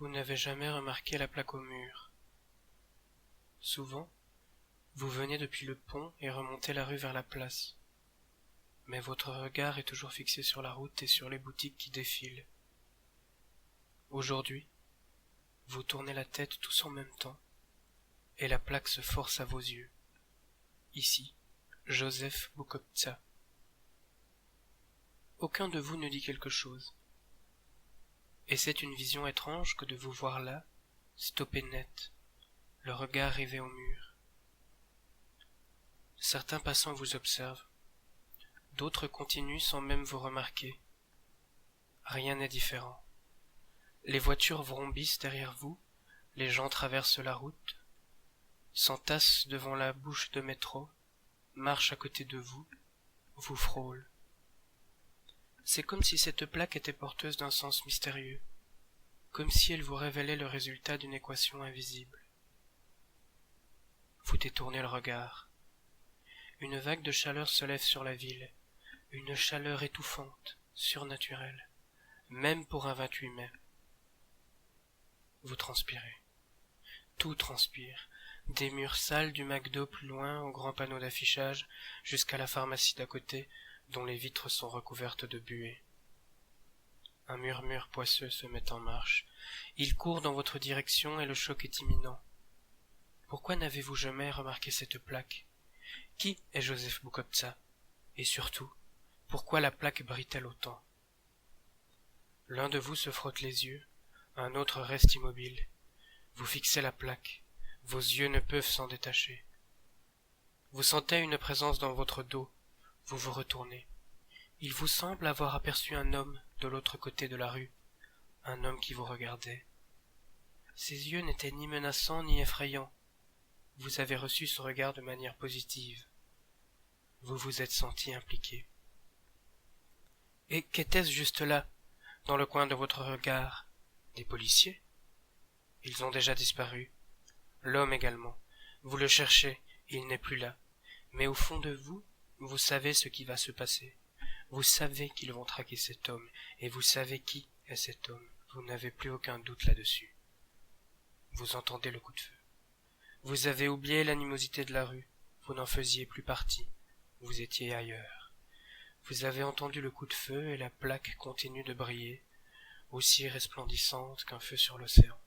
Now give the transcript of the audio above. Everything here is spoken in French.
Vous n'avez jamais remarqué la plaque au mur. Souvent, vous venez depuis le pont et remontez la rue vers la place. Mais votre regard est toujours fixé sur la route et sur les boutiques qui défilent. Aujourd'hui, vous tournez la tête tous en même temps, et la plaque se force à vos yeux. Ici, Joseph Boukobza. Aucun de vous ne dit quelque chose. Et c'est une vision étrange que de vous voir là, stoppé net, le regard rivé au mur. Certains passants vous observent, d'autres continuent sans même vous remarquer. Rien n'est différent. Les voitures vrombissent derrière vous, les gens traversent la route, s'entassent devant la bouche de métro, marchent à côté de vous, vous frôlent. C'est comme si cette plaque était porteuse d'un sens mystérieux, comme si elle vous révélait le résultat d'une équation invisible. Vous détournez le regard. Une vague de chaleur se lève sur la ville, une chaleur étouffante, surnaturelle, même pour un 28 mai. Vous transpirez. Tout transpire, des murs sales du McDo plus loin au grand panneau d'affichage jusqu'à la pharmacie d'à côté dont les vitres sont recouvertes de buée. Un murmure poisseux se met en marche. Il court dans votre direction et le choc est imminent. Pourquoi n'avez-vous jamais remarqué cette plaque? Qui est Joseph Boukobza? Et surtout, pourquoi la plaque brille-t-elle autant? L'un de vous se frotte les yeux, un autre reste immobile. Vous fixez la plaque, vos yeux ne peuvent s'en détacher. Vous sentez une présence dans votre dos, vous vous retournez. Il vous semble avoir aperçu un homme de l'autre côté de la rue, un homme qui vous regardait. Ses yeux n'étaient ni menaçants ni effrayants. Vous avez reçu ce regard de manière positive. Vous vous êtes senti impliqué. Et qu'était-ce juste là, dans le coin de votre regard? Des policiers? Ils ont déjà disparu. L'homme également. Vous le cherchez, il n'est plus là. Mais au fond de vous, vous savez ce qui va se passer. Vous savez qu'ils vont traquer cet homme, et vous savez qui est cet homme. Vous n'avez plus aucun doute là-dessus. Vous entendez le coup de feu. Vous avez oublié l'animosité de la rue. Vous n'en faisiez plus partie. Vous étiez ailleurs. Vous avez entendu le coup de feu et la plaque continue de briller, aussi resplendissante qu'un feu sur l'océan.